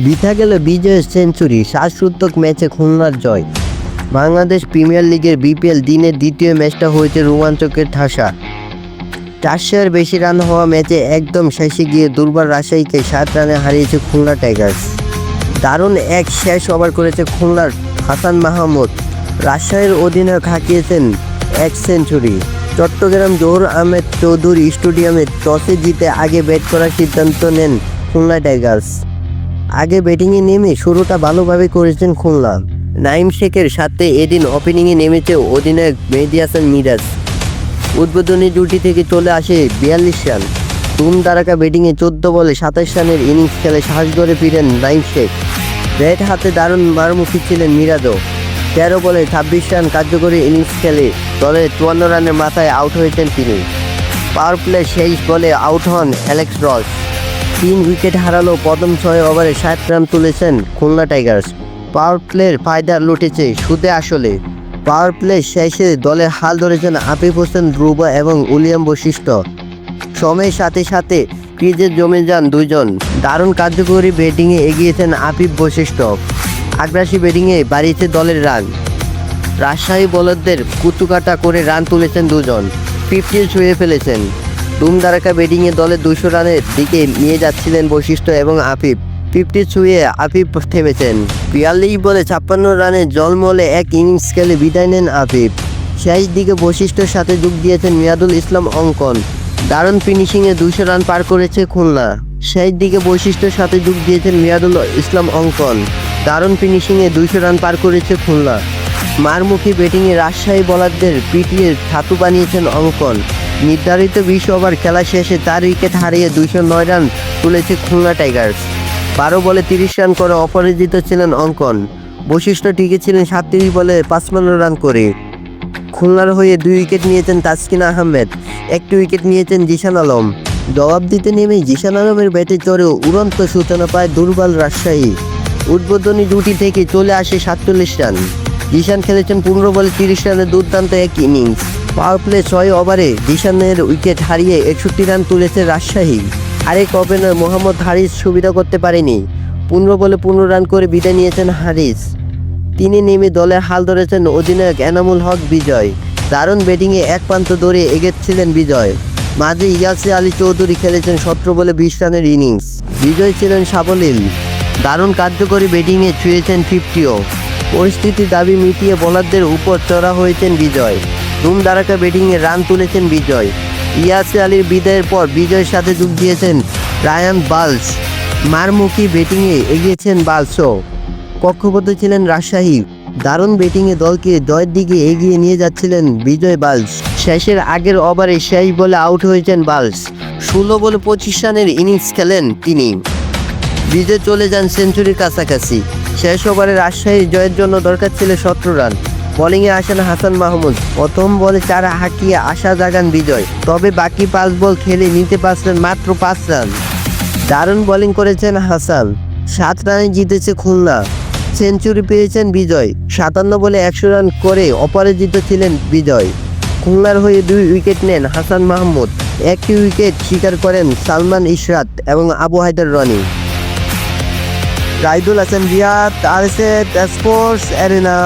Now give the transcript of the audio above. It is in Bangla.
বিথা গেল বিজয়ের সেঞ্চুরি, শ্বাসরুদ্ধক ম্যাচে খুলনার জয়। বাংলাদেশ প্রিমিয়ার লিগের বিপিএল দিনের দ্বিতীয় ম্যাচটা হয়েছে রোমাঞ্চকের ঠাসা। 400-এর বেশি রান হওয়া ম্যাচে একদম শেষে গিয়ে দুর্বার রাজশাহীকে 7 রানে হারিয়েছে খুলনা টাইগার্স। দারুণ এক শেষ ওভার করেছে খুলনার হাসান মাহমুদ। রাজশাহীর অধিনায়ক হাঁকিয়েছেন এক সেঞ্চুরি। চট্টগ্রাম জহুর আহমেদ চৌধুরী স্টেডিয়ামে টসে জিতে আগে ব্যাট করার সিদ্ধান্ত নেন খুলনা টাইগার্স। আগে ব্যাটিংয়ে নেমে শুরুটা ভালোভাবে করেছেন খুলনা। নাইম শেখের সাথে এদিন ওপেনিংয়ে নেমেছে অধিনায়ক মেহেদী হাসান মিরাজ। উদ্বোধনী জুটি থেকে চলে আসে 42 রান। ধুম ধারাকা ব্যাটিংয়ে 14 বলে 27 রানের ইনিংস খেলে সাহস ধরে ফিরেন নাইম শেখ। ব্যাট হাতে দারুণ মারমুখী ছিলেন মিরাজও। 13 বলে 26 রান কার্যকরী ইনিংস খেলে দলের 54 রানের মাথায় আউট হয়েছেন তিনি। পাওয়ার প্লে শেষ বলে আউট হন অ্যালেক্স রস। 3 উইকেট হারালো প্রথম 6 ওভারে 60 রান তুলেছেন খুলনা টাইগার্স। পাওয়ার প্লের ফায়দা লুটেছে সুদে আসলে। পাওয়ার প্লে শেষে দলের হাল ধরেছেন আফিফ হোসেন ধ্রুব এবং উলিয়াম বশিষ্ঠ। সময়ের সাথে সাথে ক্রিজে জমে যান দুইজন। দারুণ কার্যকরী ব্যাটিংয়ে এগিয়েছেন আফিফ বশিষ্ঠ। আগ্রাসী ব্যাটিংয়ে বাড়িয়েছে দলের রান। রাজশাহী বোলারদের কুচুকাটা করে রান তুলেছেন দুজন। 50 ছুঁয়ে ফেলেছেন। ধুমধারাকা ব্যাটিংয়ে দলের 200 রানের দিকে নিয়ে যাচ্ছিলেন বশিষ্ঠ এবং আফিফ। 50 ছুঁয়ে আফিফ থেমেছেন। 42 বলে 56 রানে জলমলে এক ইনিংস খেলে বিদায় নেন আফিফ। শেষ দিকে বশিষ্ঠের সাথে যোগ দিয়েছেন মিয়াদুল ইসলাম অঙ্কন। দারুণ ফিনিশিংয়ে 200 রান পার করেছে খুলনা। শেষ দিকে বশিষ্ঠের সাথে যোগ দিয়েছেন মিয়াদুল ইসলাম অঙ্কন। দারুণ ফিনিশিংয়ে 200 রান পার করেছে খুলনা। মারমুখী ব্যাটিংয়ে রাজশাহী বোলারদের পিটিয়ে ধাতু বানিয়েছেন অঙ্কন। নির্ধারিত 20 ওভার খেলা শেষে 4 উইকেট হারিয়ে 209 রান তুলেছে খুলনা টাইগার্স। 12 বলে 30 রান করে অপরাজিত ছিলেন অঙ্কন। বশিষ্ঠ টিকেছিলেন 37 বলে 55 রান করে। খুলনার হয়ে 2 উইকেট নিয়েছেন তাসকিন আহমেদ, 1 উইকেট নিয়েছেন জিশান আলম। জবাব দিতে নেমেই জিশান আলমের ব্যাটে চড়েও উড়ন্ত সূচনা পায় দুর্বল রাজশাহী। উদ্বোধনী জুটি থেকে চলে আসে 47 রান। জিশান খেলেছেন 15 বলে 30 রানের দুর্দান্ত এক ইনিংস। পাওয়ার প্লে 6 ওভারে জিশানের উইকেট হারিয়ে 61 রান তুলেছে রাজশাহী। আরেক ওপেনার মোহাম্মদ হারিস সুবিধা করতে পারেনি। 15 বলে 15 রান করে বিদায় নিয়েছেন হারিস। তিনি নেমে দলের হাল ধরেছেন অধিনায়ক এনামুল হক বিজয়। দারুণ ব্যাটিংয়ে এক প্রান্ত দৌড়ে এগেছিলেন বিজয়। মাঝে ইয়াসির আলী চৌধুরী খেলেছেন 17 বলে 20 রানের ইনিংস। বিজয় ছিলেন সাবলীল। দারুণ কার্যকরী ব্যাটিংয়ে ছুঁয়েছেন 50ও। পরিস্থিতি দাবি মিটিয়ে বোলারদের উপর চড়া হয়েছেন বিজয়। ধুম ধারাকা ব্যাটিংয়ে রান তুলেছেন বিজয়। ইয়াসির আলীর বিদায়ের পর বিজয়ের সাথে যোগ দিয়েছেন রায়ান বালস। মারমুখী ব্যাটিংয়ে এগিয়েছেন বালসও। কক্ষপথে ছিলেন রাজশাহী। দারুণ ব্যাটিংয়ে দলকে জয়ের দিকে এগিয়ে নিয়ে যাচ্ছিলেন বিজয় বালস। শেষের আগের ওভারে শেষ বলে আউট হয়েছেন বালস। 16 বলে 25 রানের ইনিংস খেলেন তিনি। বিজয় চলে যান সেঞ্চুরির কাছাকাছি। শেষ ওভারে রাজশাহীর জয়ের জন্য দরকার ছিল 17 রান। বোলিংয়ে আসেন হাসান মাহমুদ। প্রথম বলে 4 হাঁকিয়ে আশা জাগান বিজয়। তবে বাকি 5 বল খেলে নিতে পারছেন মাত্র 5 রান। দারুণ বোলিং করেছেন হাসান। 7 রানে জিতেছে খুলনা। সেঞ্চুরি পেয়েছেন বিজয়। 57 বলে 100 রান করে অপরাজিত ছিলেন বিজয়। খুলনার হয়ে 2 উইকেট নেন হাসান মাহমুদ। 1 উইকেট শিকার করেন সালমান ইশরাত এবং Abu Haider Rony. Raidul Hasan Riyad, RSS sports arena.